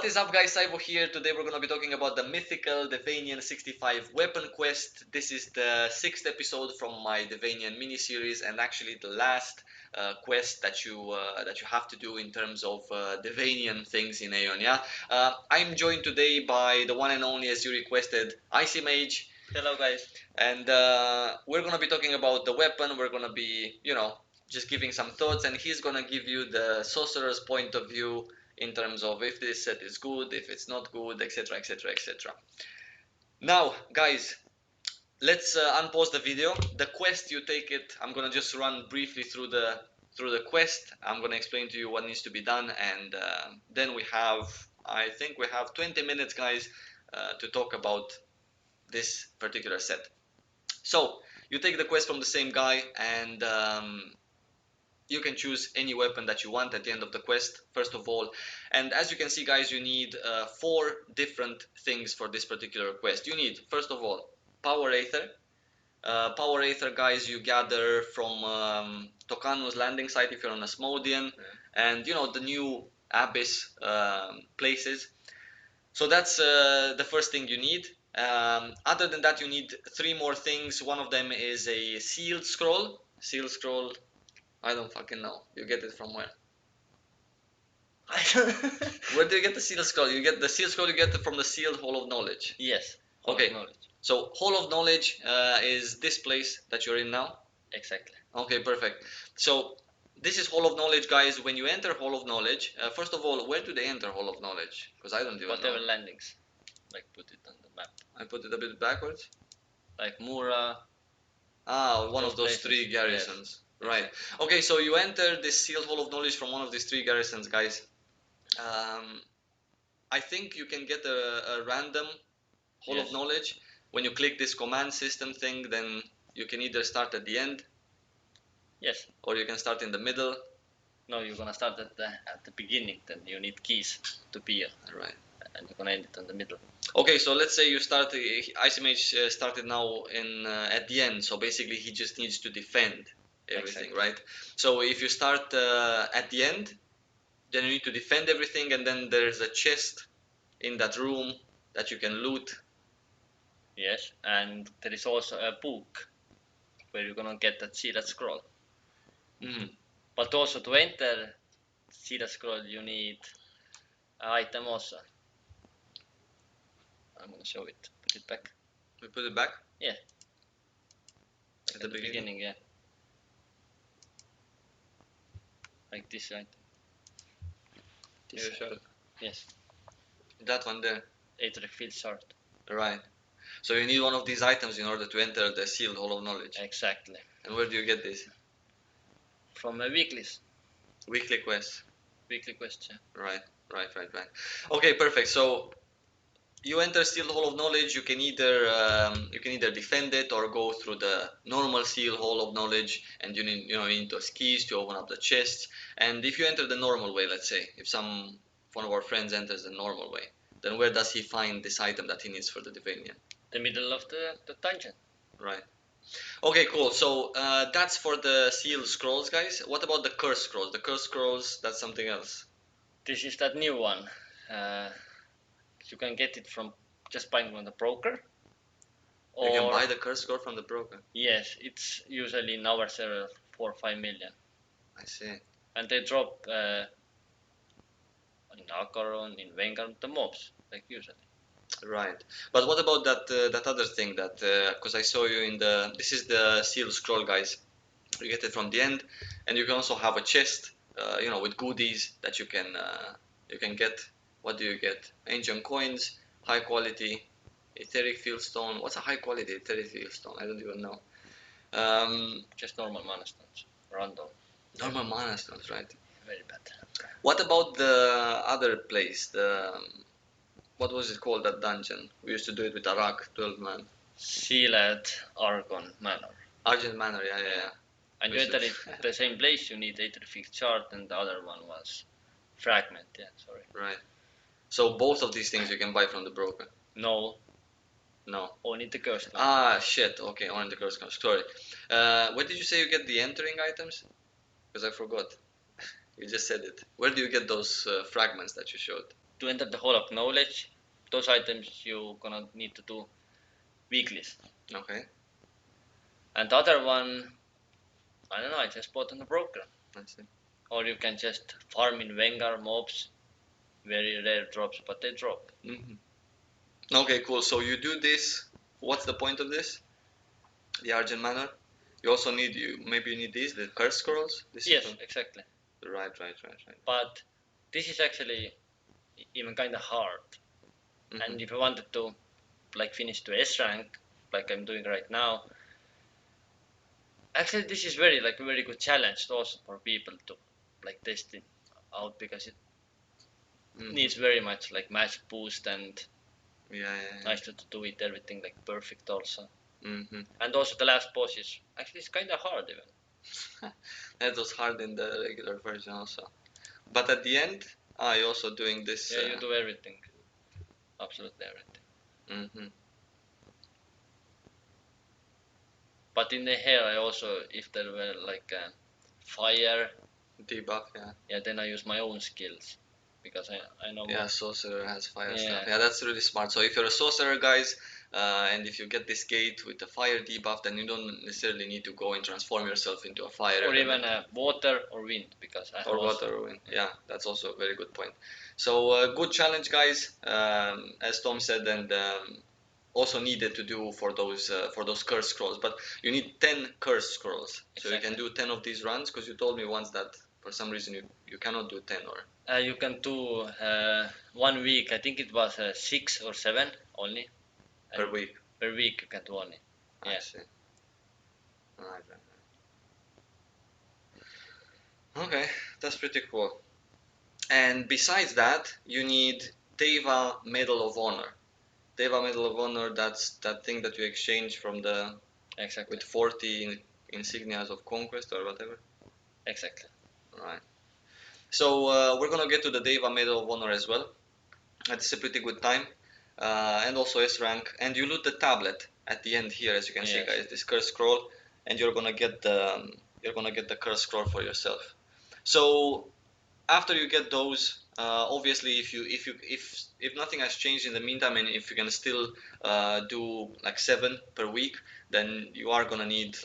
What is up, guys? Saibo here. Today we're going to be talking about the Mythical Daevanion 65 weapon quest. This is the 6th episode from my Daevanion mini-series, and actually the last quest that you have to do in terms of Daevanion things in AION. Yeah, I'm joined today by the one and only, as you requested, Icymage. Hello, guys. And we're going to be talking about the weapon. We're going to be, just giving some thoughts, and he's going to give you the sorcerer's point of view in terms of if this set is good, if it's not good, etc, etc, etc. Now, guys, let's unpause the video. The quest, you take it. I'm gonna just run briefly through the quest. I'm gonna explain to you what needs to be done, and then I think we have 20 minutes, guys, to talk about this particular set. So you take the quest from the same guy, and you can choose any weapon that you want at the end of the quest, first of all. And as you can see, guys, you need 4 different things for this particular quest. You need, first of all, Power Aether. Power Aether, guys, you gather from Tokano's landing site if you're on Asmodean, and the new Abyss places. So that's the first thing you need. Other than that, you need 3 more things. One of them is a sealed scroll. Sealed scroll, I don't fucking know. You get it from where? Where do you get the sealed scroll? You get the sealed scroll. You get it from the sealed Hall of Knowledge. Yes. Okay. So Hall of Knowledge is this place that you're in now. Exactly. Okay, perfect. So this is Hall of Knowledge, guys. When you enter Hall of Knowledge, first of all, where do they enter Hall of Knowledge? Because I don't even Whatever know. landings. Like, put it on the map. I put it a bit backwards. Like Mura. Ah, one of those places. 3 garrisons. Yes. Right. Okay, so you enter this sealed Hall of Knowledge from one of these 3 garrisons, guys. I think you can get a random Hall of Knowledge. When you click this command system thing, then you can either start at the end. Yes. Or you can start in the middle. No, you're gonna start at the beginning. Then you need keys to peer. Right. And you're gonna end it in the middle. Okay, so let's say you start. Icymage started now in at the end. So basically, he just needs to defend everything, right? So if you start at the end, then you need to defend everything, and then there's a chest in that room that you can loot. Yes, and there is also a book where you're gonna get that sealed scroll. But also to enter sealed scroll, you need an item also. I'm gonna show it. Put it back. We put it back? Yeah. At the beginning, yeah. Like this item. This shard. Yes. That one there. Aether field shard. Right. So you need one of these items in order to enter the sealed Hall of Knowledge. Exactly. And where do you get this? From a weeklies. Weekly quests. Weekly quests, yeah. Right. Okay, perfect. So you enter sealed Hall of Knowledge. You can either defend it or go through the normal sealed Hall of Knowledge, and you need those keys to open up the chests. And if you enter the normal way, let's say if one of our friends enters the normal way, then where does he find this item that he needs for the Daevanion? The middle of the dungeon. Right. Okay, cool. So that's for the sealed scrolls, guys. What about the curse scrolls? The curse scrolls, that's something else. This is that new one. You can get it from just buying from the broker. Or you can buy the curse scroll from the broker? Yes, it's usually in our server 4 or 5 million. I see. And they drop in Acheron, in Vanguard, the mobs, like usually. Right. But what about that other thing that, because I saw you in this is the sealed scroll, guys. You get it from the end, and you can also have a chest, with goodies that you can get. What do you get? Ancient coins, high quality, etheric field stone. What's a high quality etheric field stone? I don't even know. Just normal mana stones, random. Normal mana stones, right? Very bad. What about the other place? What was it called, that dungeon? We used to do it with Arak, 12 man. Sealed Argents Manor. Argents Manor, yeah. And you enter it the same place, you need Aether field shard, and the other one was fragment, sorry. Right. So both of these things you can buy from the broker? No. Only the curse one. Ah, shit. Okay, only the curse one. Sorry. Where did you say you get the entering items? Because I forgot. You just said it. Where do you get those fragments that you showed? to enter the Hall of Knowledge, those items you're gonna need to do weeklies. Okay. And the other one, I don't know, I just bought on the broker. I see. Or you can just farm in Vengar mobs, very rare drops, but they drop. Okay, cool. So you do this. What's the point of this? The Argent Manor. You also need maybe you need these, the curse scrolls. This Yes, is exactly. right. But this is actually even kind of hard. And if I wanted to like finish to S rank, like I'm doing right now, actually this is very good challenge also for people to like test it out, because it needs very much like match boost and nice to do it everything like perfect also. And also the last boss is actually it's kind of hard even. That was hard in the regular version also. But at the end, you're also doing this. Yeah, you do everything, absolutely everything. But in the hair, I also, if there were like a fire debuff, then I use my own skills, because I know. Yeah, sorcerer has fire Yeah. stuff. Yeah, that's really smart. So if you're a sorcerer, guys, and if you get this gate with the fire debuff, then you don't necessarily need to go and transform yourself into a fire Or element. even water or wind, because I have Or also. water or wind. Yeah, that's also a very good point. So good challenge, guys. As Tom said, and also needed to do for those curse scrolls. But you need 10 curse scrolls, so you can do 10 of these runs. Because you told me once that for some reason you cannot do 10 or. You can do 1 week. I think it was 6 or 7 only. Per week. Per week you can do only. I see. Right. Okay, that's pretty cool. And besides that, you need Deva Medal of Honor. Deva Medal of Honor, that's that thing that you exchange from the Exactly. with 40 insignias of conquest or whatever. Exactly. Right. So we're gonna get to the Deva Medal of Honor as well. That's a pretty good time. And also S rank. And you loot the tablet at the end here, as you can see, guys. This curse scroll, and you're gonna get the curse scroll for yourself. So after you get those, obviously, if nothing has changed in the meantime, and if you can still do like 7 per week, then you are gonna need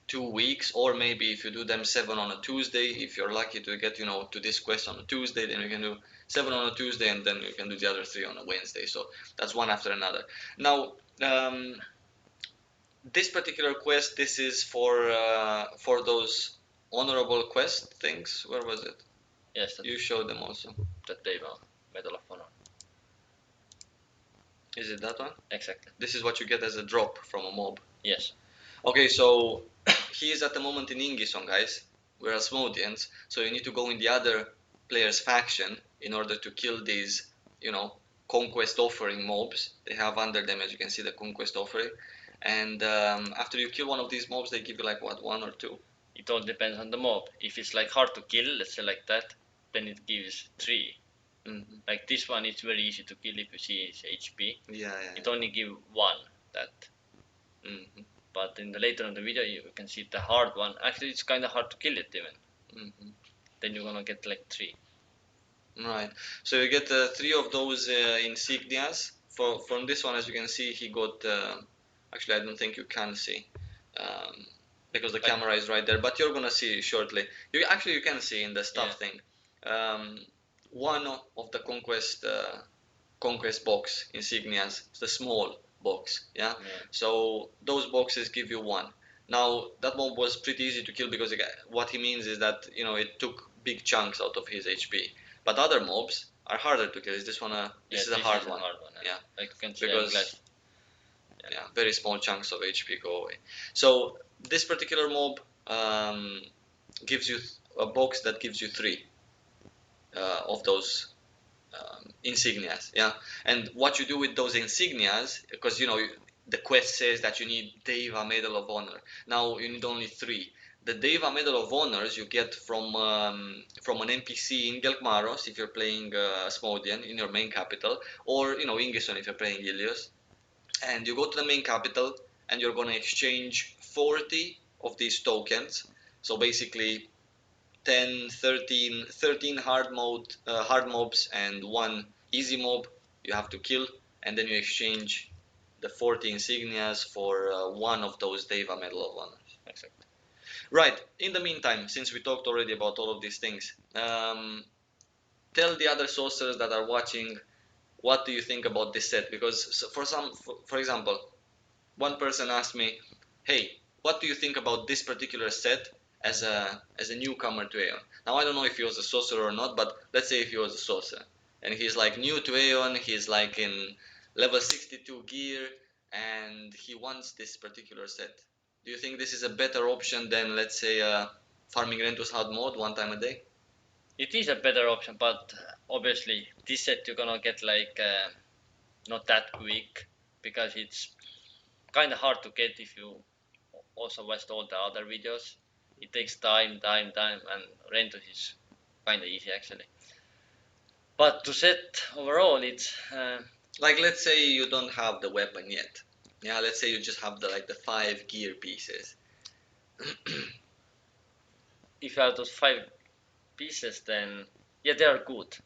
2 weeks, or maybe if you do them 7 on a Tuesday, if you're lucky to get to this quest on a Tuesday, then you can do 7 on a Tuesday, and then you can do the other 3 on a Wednesday. So that's one after another. Now. This particular quest, this is for those honorable quest things. Where was it? Yes, you showed them also. That Deva Medal of Honor. Is it that one? Exactly. This is what you get as a drop from a mob. Yes. Okay, so he is at the moment in Ingison, guys. We're Asmodeans, so you need to go in the other player's faction in order to kill these, conquest offering mobs. They have under them, as you can see, the conquest offering. And after you kill one of these mobs, they give you like what, 1 or 2? It all depends on the mob. If it's like hard to kill, let's say like that, then it gives 3. Like this one, it's very easy to kill if you see its HP. It only give 1 that. But in the later in the video, you can see the hard one. Actually, it's kind of hard to kill it even. Then you're gonna get like 3. Right. So you get 3 of those insignias. From this one, as you can see, he got. Actually, I don't think you can see. Because the camera is right there, but you're gonna see shortly. You can see in the stuff thing. One of the conquest box insignias, the small box, so those boxes give you 1. Now that mob was pretty easy to kill, because what he means is that it took big chunks out of his HP, but other mobs are harder to kill. Is this one this is a hard one? Yeah, like you can see because very small chunks of HP go away. So this particular mob gives you a box that gives you 3 of those insignias. And what you do with those insignias, because the quest says that you need Deva Medal of Honor. Now you need only 3. The Deva Medal of Honors you get from an NPC in Gelkmaros if you're playing Asmodean in your main capital, or Ingison if you're playing Ilios. And you go to the main capital, and you're going to exchange 40 of these tokens. So basically 10, 13 hard mobs and 1 easy mob you have to kill, and then you exchange the 40 insignias for one of those Deva Medal of Honor. Exactly. Right. In the meantime, since we talked already about all of these things, tell the other sorcerers that are watching, what do you think about this set? Because for example, one person asked me, "Hey, what do you think about this particular set as a newcomer to AION?" Now I don't know if he was a sorcerer or not, but let's say if he was a sorcerer and he's like new to AION, he's like in level 62 gear, and he wants this particular set. Do you think this is a better option than, let's say, farming Rentus hard mode one time a day? It is a better option, but obviously this set you're gonna get like not that quick because it's kind of hard to get if you also watched all the other videos. It takes time, and Rentus is kind of easy actually. But to set overall, it's Like, let's say you don't have the weapon yet. Yeah, let's say you just have the 5 gear pieces. if you have those 5 pieces, then yeah, they are good.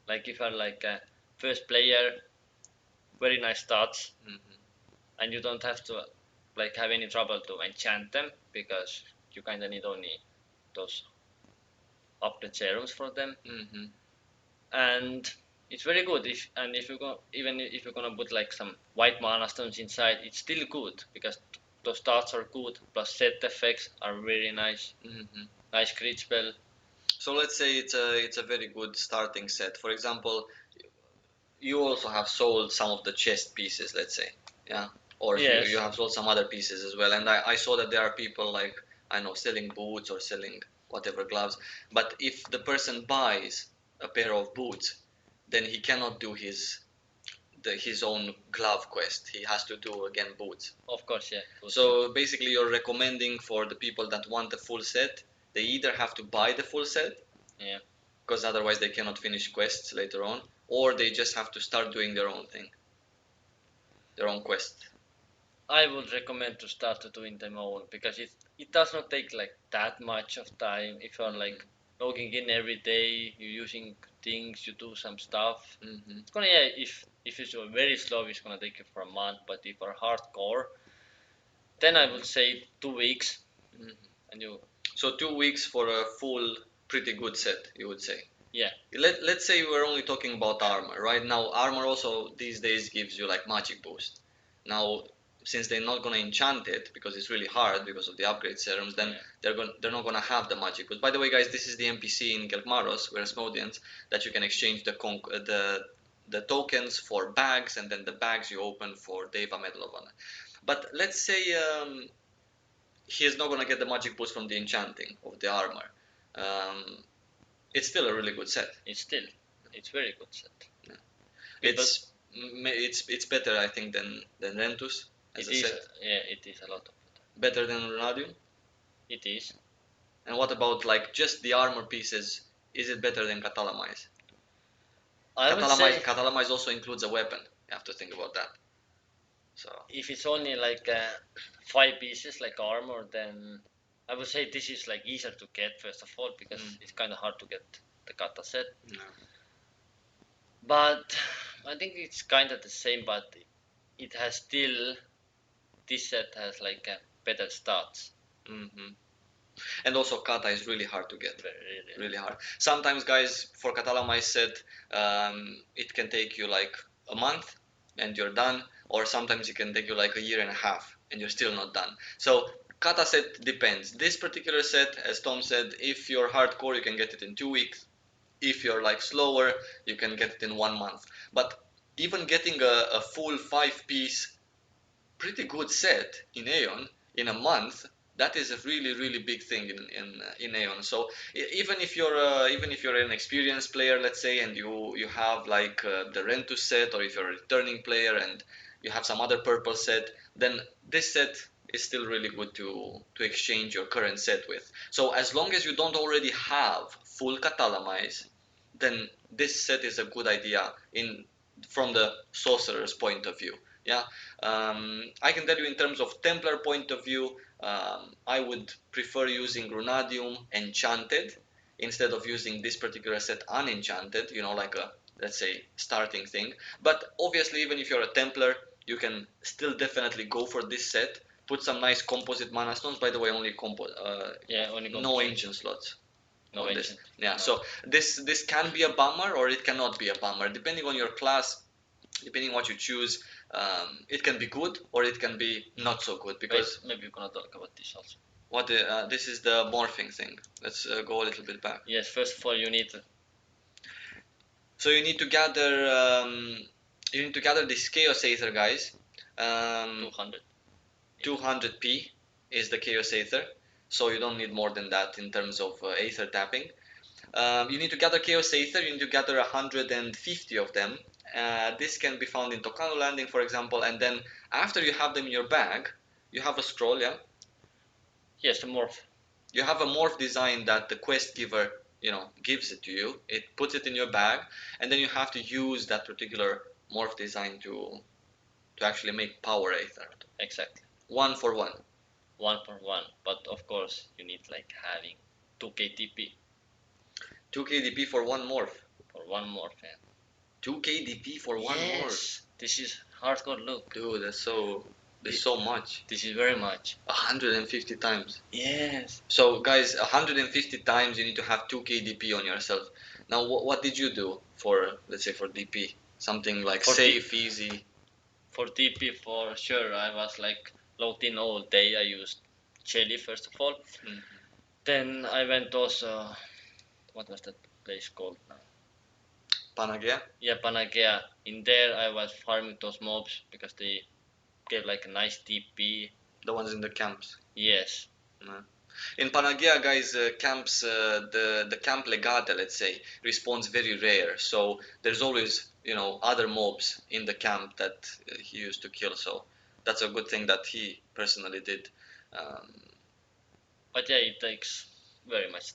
Like if you're like a first player, very nice stats, and you don't have to like have any trouble to enchant them because you kind of need only those upgrade serums for them. And it's very good if you go, even if you're gonna put like some white mana stones inside, it's still good because those stats are good, plus set effects are very nice. Nice crit spell. So let's say it's a very good starting set. For example, you also have sold some of the chest pieces, let's say, yeah, or Yes. you have sold some other pieces as well. And I saw that there are people like, I know, selling boots or selling whatever gloves. But if the person buys a pair of boots, then he cannot do his own glove quest. He has to do again boots. Of course, yeah. So basically, you're recommending for the people that want the full set, they either have to buy the full set, Yeah, because otherwise they cannot finish quests later on, or they just have to start doing their own thing, their own quest. I would recommend to start to doing them own because it does not take like that much of time. If you're like logging in every day, you're using things, you do some stuff. It's gonna, yeah, if you're very slow, it's gonna take you for a month. But if you're hardcore, then I would say 2 weeks, and you. So 2 weeks for a full, pretty good set, you would say. Yeah. Let's say we're only talking about armor. Right now, armor also these days gives you like magic boost. Now, since they're not gonna enchant it because it's really hard because of the upgrade serums, then they're not gonna have the magic boost. By the way, guys, this is the NPC in Gelkmaros, we're Asmodians, that you can exchange the tokens for bags, and then the bags you open for Deva Medal of Honor. But let's say he is not gonna get the magic boost from the enchanting of the armor. Um, it's still a really good set. It's very good set. Yeah. It's better, I think, than Rentus as a set. Yeah, it is a lot of Better than Runadium. It is. And what about like just the armor pieces? Is it better than Catalamize? Catalamize also includes a weapon. You have to think about that. So if it's only like 5 pieces like armor, then I would say this is like easier to get first of all because it's kind of hard to get the kata set. But I think it's kind of the same, but it has still, this set has like better stats. And also kata is really hard to get. Really hard. Sometimes, guys, for Catalamize set, it can take you like a month and you're done, or sometimes it can take you like a year and a half and you're still not done. So kata set depends. This particular set, as Tom said, if you're hardcore, you can get it in 2 weeks. If you're like slower, you can get it in 1 month. But even getting a full 5 piece, pretty good set in AION in a month, that is a really big thing in AION. So even if you're an experienced player, let's say, and you have like the Rentus set, or if you're a returning player and you have some other purple set, then this set is still really good to exchange your current set with. So as long as you don't already have full Catalamize, then this set is a good idea in from the sorcerer's point of view. Yeah, I can tell you in terms of Templar point of view, I would prefer using Runadium Enchanted instead of using this particular set unenchanted, you know, like a let's say, starting thing. But obviously, even if you're a Templar, you can still definitely go for this set. Put some nice composite mana stones. By the way, only only no composite. ancient slots No on this. ancient. Yeah, No. so this can be a bummer or it cannot be a bummer depending on your class, depending on what you choose. It can be good or it can be not so good because maybe we're gonna talk about this also. what this is the morphing thing. Let's go a little bit back. Yes, first of all, you need. So you need to gather this Chaos Aether, guys. 200. 200p is the Chaos Aether, so you don't need more than that in terms of Aether tapping. You need to gather Chaos Aether, you need to gather 150 of them. This can be found in Tokano Landing, for example, and then after you have them in your bag, you have a scroll, yeah? Yes, the morph. You have a morph design that the quest giver, gives it to you. It puts it in your bag, and then you have to use that particular morph design to actually make power Aether. Exactly. 1 for 1. 1 for 1, but of course you need like having 2k TP 2k DP for one morph. for one morph. Yeah. 2k DP for one morph. Yes, this is hardcore look. Dude, that's so much. This is very much. 150 times. Yes. So guys, 150 times you need to have 2k DP on yourself. Now what did you do for, let's say, for DP? Something like For safe, easy. For TP, for sure, I was like logged in all day. I used Jelly first of all. Mhm. Then I went also. What was that place called now? Panagea? Yeah, Panagea. In there, I was farming those mobs because they gave like a nice TP. The ones in the camps. Yes. In Panagea, guys, camps, the camp legate, let's say, respawns very rare. So there's always, other mobs in the camp that he used to kill. So that's a good thing that he personally did. Um, But yeah, it takes very much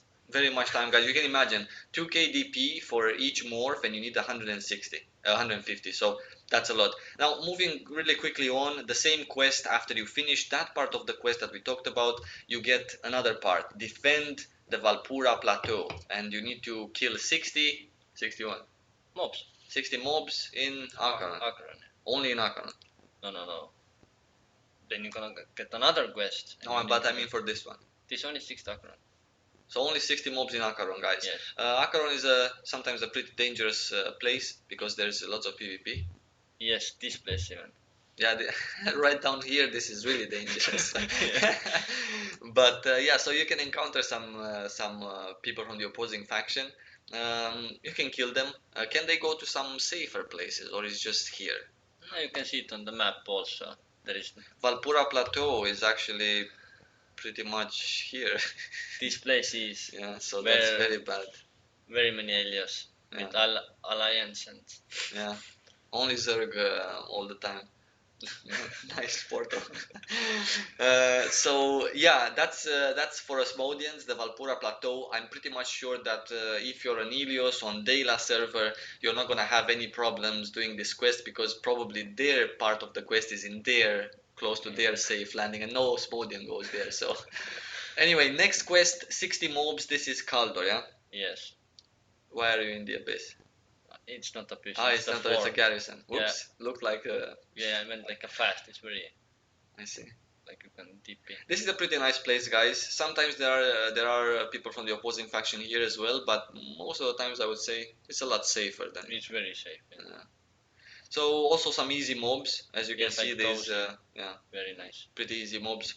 time, guys. You can imagine 2k DP for each morph, and you need 150. So that's a lot. Now, moving really quickly on, the same quest. After you finish that part of the quest that we talked about, you get another part: defend the Valpura Plateau, and you need to kill 61 mobs. 60 mobs in Acheron. Only in Acheron. No. Then you're gonna get another quest. No, but I mean for this one. This one is 6 Acheron. So only 60 mobs in Acheron, guys. Yes. Acheron is sometimes a pretty dangerous place because there's lots of PvP. Yes, this place even. Yeah, right down here, this is really dangerous. But yeah, so you can encounter some people from the opposing faction. You can kill them. Can they go to some safer places, or is just here? No, you can see it on the map also. There is Valpura Plateau is actually pretty much here. This place is Yeah, so that's very bad. Very many alias with alliance and yeah, only Zerg all the time. Nice portal. So yeah, that's for Asmodians, the Valpura Plateau. I'm pretty much sure that if you're an Ilios on Dela server, you're not gonna have any problems doing this quest because probably their part of the quest is in there, close to their safe landing, and no Asmodian goes there. So anyway, next quest, 60 mobs. This is Kaldor, yeah. Yes. Why are you in the abyss? It's not a abyss. It's not. It's a garrison. Whoops. Yeah. Looked like a. Yeah, I meant like a fast. It's very. I see. Like you can TP. This is a pretty nice place, guys. Sometimes there are people from the opposing faction here as well, but most of the times I would say it's a lot safer than. It's very safe. Yeah. So also some easy mobs, as you can see. These very nice. Pretty easy mobs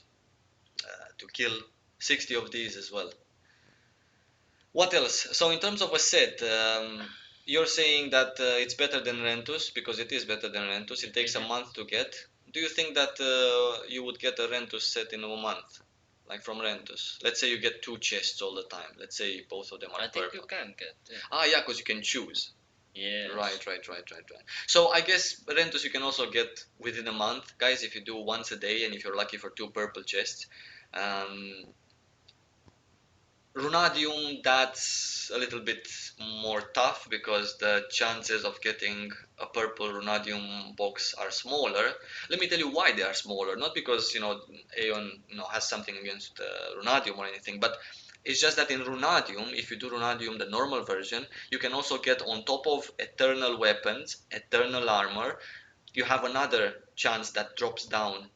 to kill. 60 of these as well. What else? So in terms of a set, you're saying that it's better than Rentus because it is better than Rentus. It takes a month to get. Do you think that you would get a Rentus set in a month? Like from Rentus. Let's say you get 2 chests all the time. Let's say both of them are purple. I think you can get. Yeah, because you can choose. Yes. Right. So I guess Rentus you can also get within a month. Guys, if you do once a day and if you're lucky for 2 purple chests. Runadium, that's a little bit more tough because the chances of getting a purple Runadium box are smaller. Let me tell you why they are smaller. Not because AION has something against Runadium or anything, but It's just that in Runadium, if you do Runadium the normal version, you can also get on top of eternal weapons, eternal armor, you have another chance that drops down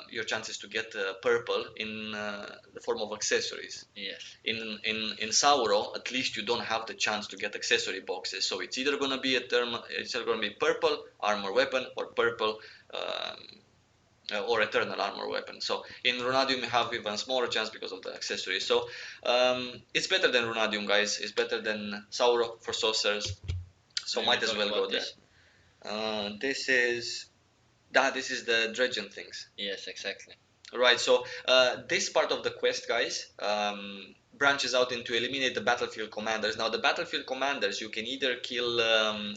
your chances to get purple in the form of accessories. Yes. In Sauro, at least you don't have the chance to get accessory boxes. So it's either gonna be it's either gonna be purple armor weapon or purple or eternal armor weapon. So in Runadium you have even smaller chance because of the accessories. So it's better than Runadium, guys. It's better than Sauro for sorcerers. So might as well go there. This is this is the Dredgen things. Yes, exactly. Right, so this part of the quest, guys, branches out into eliminate the battlefield commanders. Now, the battlefield commanders, you can either kill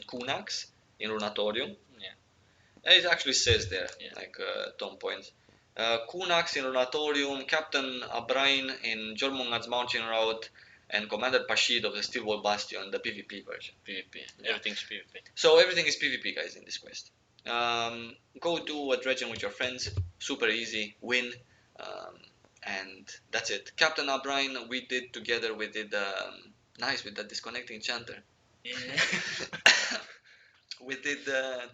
Kunaks in Runatorium. Yeah. It actually says there, Yeah. like Tom points. Kunaks in Runatorium, Captain Abrain in Jormungad's mountain route, and Commander Pashid of the Steelwall Bastion, the PvP version. PvP. Yeah. Everything's PvP. So everything is PvP, guys, in this quest. Go do a Dredgen with your friends, super easy, win, and that's it. Captain O'Brien, we did together, we did, nice with that disconnecting chanter. Yeah. We did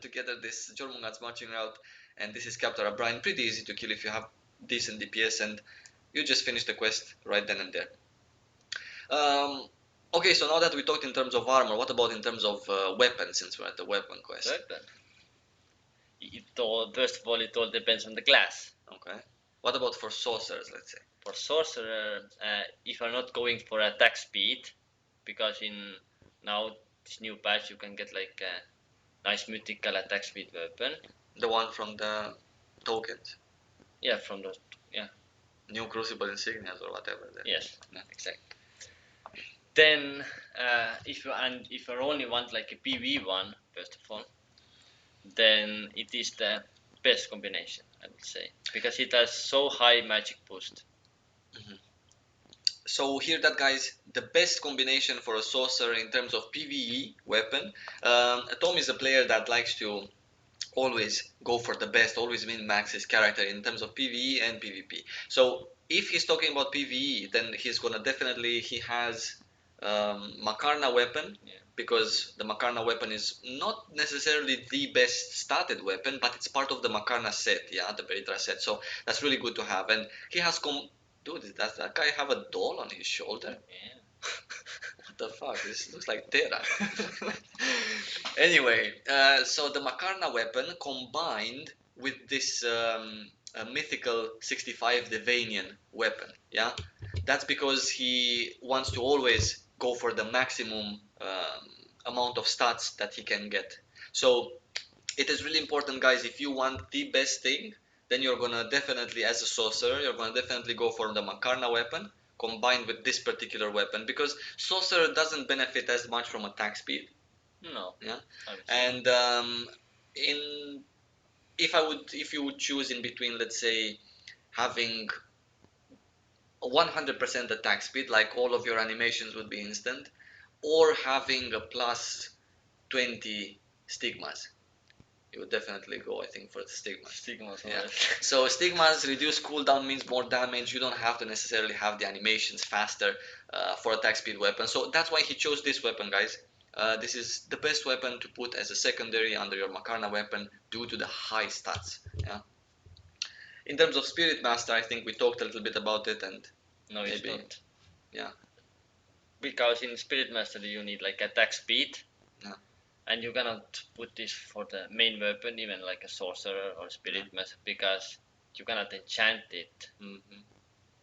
together this Jormungad's marching route, and this is Captain O'Brien, pretty easy to kill if you have decent DPS, and you just finish the quest right then and there. Okay, so now that we talked in terms of armor, what about in terms of weapons, since we're at the weapon quest? Weapon. First of all, it all depends on the class. Okay. What about for sorcerers, let's say? For sorcerer, if you're not going for attack speed, because in now this new patch you can get like a nice mythical attack speed weapon. The one from the tokens? Yeah, from those. Yeah. New Crucible insignias or whatever. Yes, yeah. Exactly. Then, if you only want like a PV one, first of all, then it is the best combination, I would say, because it has so high magic boost. Mm-hmm. So here that, guys, the best combination for a sorcerer in terms of PvE weapon. Tom is a player that likes to always go for the best, always min-max his character in terms of PvE and PvP. So if he's talking about PvE, then he's gonna definitely, he has Makarna weapon, Yeah. because the Makarna weapon is not necessarily the best started weapon, but it's part of the Makarna set, yeah, the Veritra set. So that's really good to have. And he has dude, does that guy have a doll on his shoulder? Yeah. What the fuck? This looks like Terra. Anyway, so the Makarna weapon combined with this mythical 65 Daevanion weapon, yeah? That's because he wants to always go for the maximum amount of stats that he can get. So it is really important, guys, if you want the best thing, then you're gonna definitely, as a sorcerer, you're gonna definitely go for the Makarna weapon combined with this particular weapon, because sorcerer doesn't benefit as much from attack speed. No. Yeah. And In if you would choose in between, let's say, having 100% attack speed, like all of your animations would be instant, or having a plus 20 stigmas, you would definitely go, I think, for the stigmas. Stigmas. Yeah. So stigmas reduce cooldown means more damage. You don't have to necessarily have the animations faster for attack speed weapon. So that's why he chose this weapon, guys. This is the best weapon to put as a secondary under your Makarna weapon due to the high stats. Yeah. In terms of Spirit Master, I think we talked a little bit about it, and no, it's maybe, not. Yeah. Because in Spirit Mastery you need like attack speed. Yeah. And you cannot put this for the main weapon, even like a sorcerer or spirit master, because you cannot enchant it. Mm-hmm.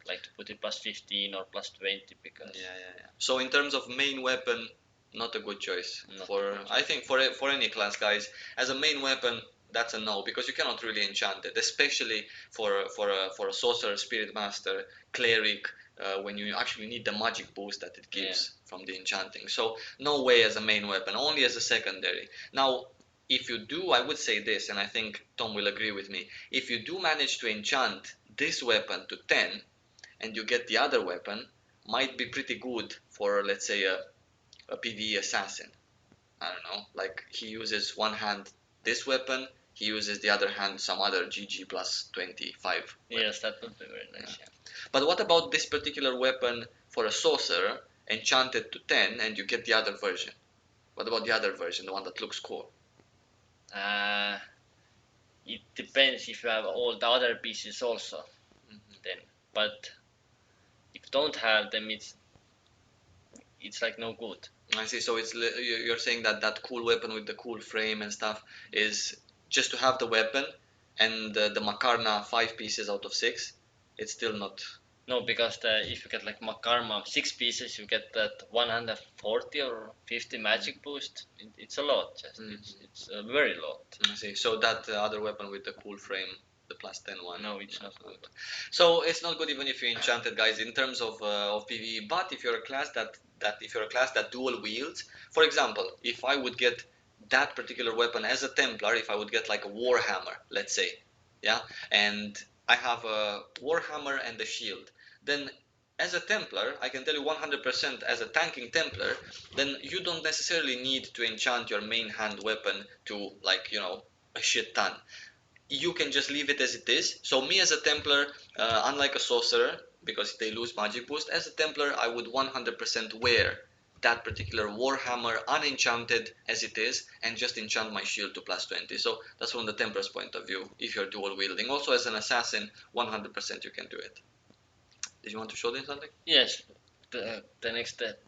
Like to put it plus 15 or plus 20, because yeah. So in terms of main weapon, not a good choice Not for a good choice. I think for any class, guys. As a main weapon, that's a no, because you cannot really enchant it, especially for a sorcerer, spirit master, cleric, when you actually need the magic boost that it gives from the enchanting. So no way as a main weapon, only as a secondary. Now, if you do, I would say this, and I think Tom will agree with me. If you do manage to enchant this weapon to 10, and you get the other weapon, might be pretty good for, let's say, a PvE assassin. I don't know, like he uses one hand this weapon, he uses the other hand some other GG plus 25 weapon. Yes, that would be very nice. Yeah. But what about this particular weapon for a sorcerer, enchanted to 10, and you get the other version? What about the other version, the one that looks cool? It depends if you have all the other pieces also. Then, but if you don't have them, it's like no good. I see. So you're saying that that cool weapon with the cool frame and stuff is just to have the weapon, and the Makarna 5 pieces out of 6. It's still not. No, because if you get like Makarma 6 pieces, you get that 140 or 50 magic boost. It's a lot. Just it's a very lot. I see. So that other weapon with the cool frame, the plus 10 one. No, it's not good. So it's not good even if you enchanted, guys, in terms of PvE. But if you're a class that dual wields, for example, if I would get that particular weapon as a Templar, if I would get like a Warhammer, let's say, yeah, and I have a Warhammer and a shield, then as a Templar, I can tell you 100% as a tanking Templar, then you don't necessarily need to enchant your main hand weapon to, like, you know, a shit ton. You can just leave it as it is. So me as a Templar, unlike a Sorcerer, because they lose magic boost, as a Templar I would 100% wear that particular Warhammer unenchanted as it is, and just enchant my shield to plus 20. So that's from the Templar's point of view, if you're dual wielding. Also as an Assassin, 100% you can do it. Did you want to show them something? Yes, the next step.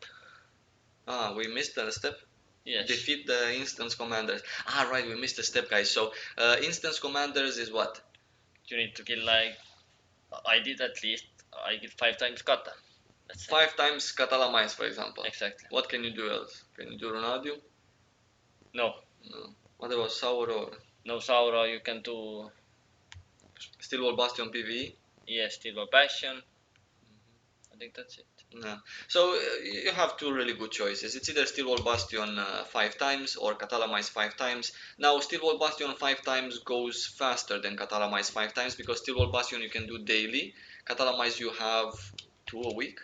We missed a step. Yes. Defeat the instance commanders. Right, we missed a step, guys. So instance commanders is what? You need to kill like, I did at least, I did 5 times kata. That's 5 times Catalamize, for example. Exactly. What can you do else? Can you do Ronadium? No. No. What about Sauro? No Sauro, you can do. Steel Wall Bastion PvE? Yes, Steel Wall Bastion. I think that's it. No. So you have two really good choices. It's either Steel Wall Bastion 5 times or Catalamize 5 times. Now Steel Wall Bastion 5 times goes faster than Catalamize 5 times, because Steel Wall Bastion you can do daily. Catalamize you have 2 a week.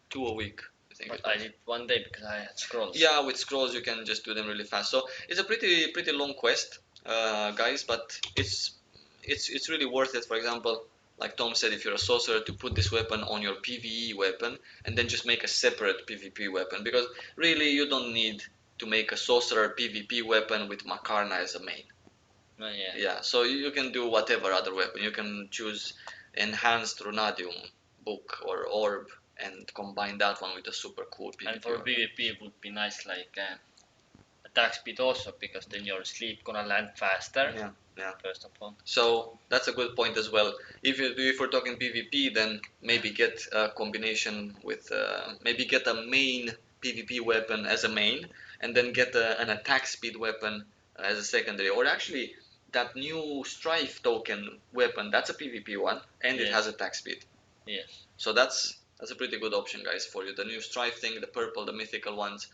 2 a week. But I did one day because I had scrolls. Yeah, with scrolls you can just do them really fast. So it's a pretty long quest, guys, but it's really worth it. For example, like Tom said, if you're a sorcerer, to put this weapon on your PvE weapon and then just make a separate PvP weapon, because really you don't need to make a sorcerer PvP weapon with Makarna as a main. Yeah. Yeah, so you can do whatever other weapon. You can choose enhanced Runadium book or orb and combine that one with a super cool PvP. And for PvP it would be nice, like attack speed also, because then your sleep gonna land faster. Yeah. First of all. So that's a good point as well. If we're talking PvP, then maybe get a combination with maybe get a main PvP weapon as a main, and then get an attack speed weapon as a secondary. Or actually, that new Strife token weapon, that's a PvP one, and it has attack speed. Yes. So that's a pretty good option, guys, for you. The new Strife thing, the purple, the mythical ones,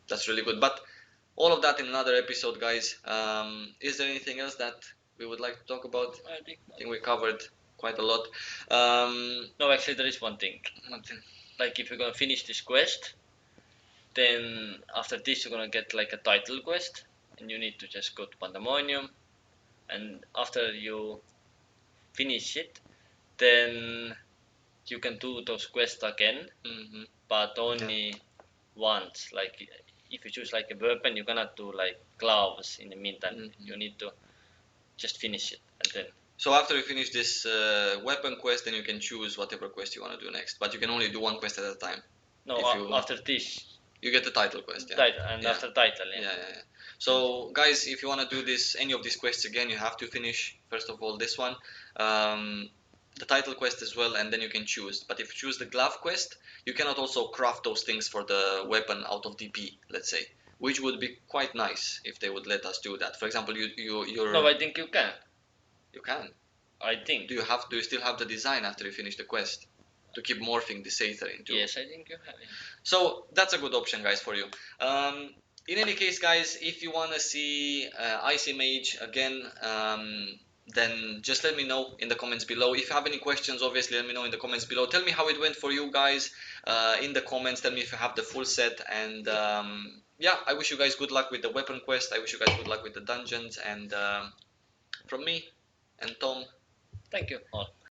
that's really good. But all of that in another episode, guys. Is there anything else that we would like to talk about? I think we covered quite a lot. No, actually there is one thing. Like if you're gonna finish this quest, then after this you're gonna get like a title quest, and you need to just go to Pandemonium, and after you finish it, then you can do those quests again, but only once. Like if you choose like a weapon, you cannot do like gloves in the meantime. You need to just finish it, and then. So after you finish this weapon quest, then you can choose whatever quest you want to do next. But you can only do one quest at a time. No, after this. You get the title quest, yeah. After title, yeah. So guys, if you want to do any of these quests again, you have to finish first of all this one, the title quest as well, and then you can choose. But if you choose the glove quest, you cannot also craft those things for the weapon out of DP, let's say, which would be quite nice if they would let us do that. For example, you're. No, I think you can. You can. I think. Do you still have the design after you finish the quest? To keep morphing this Aether into. Yes, I think you have it. So that's a good option, guys, for you. In any case, guys, if you want to see Icymage again, then just let me know in the comments below. If you have any questions, obviously let me know in the comments below. Tell me how it went for you guys in the comments. Tell me if you have the full set, and yeah, I wish you guys good luck with the weapon quest. I wish you guys good luck with the dungeons. And from me and Tom, Thank you all.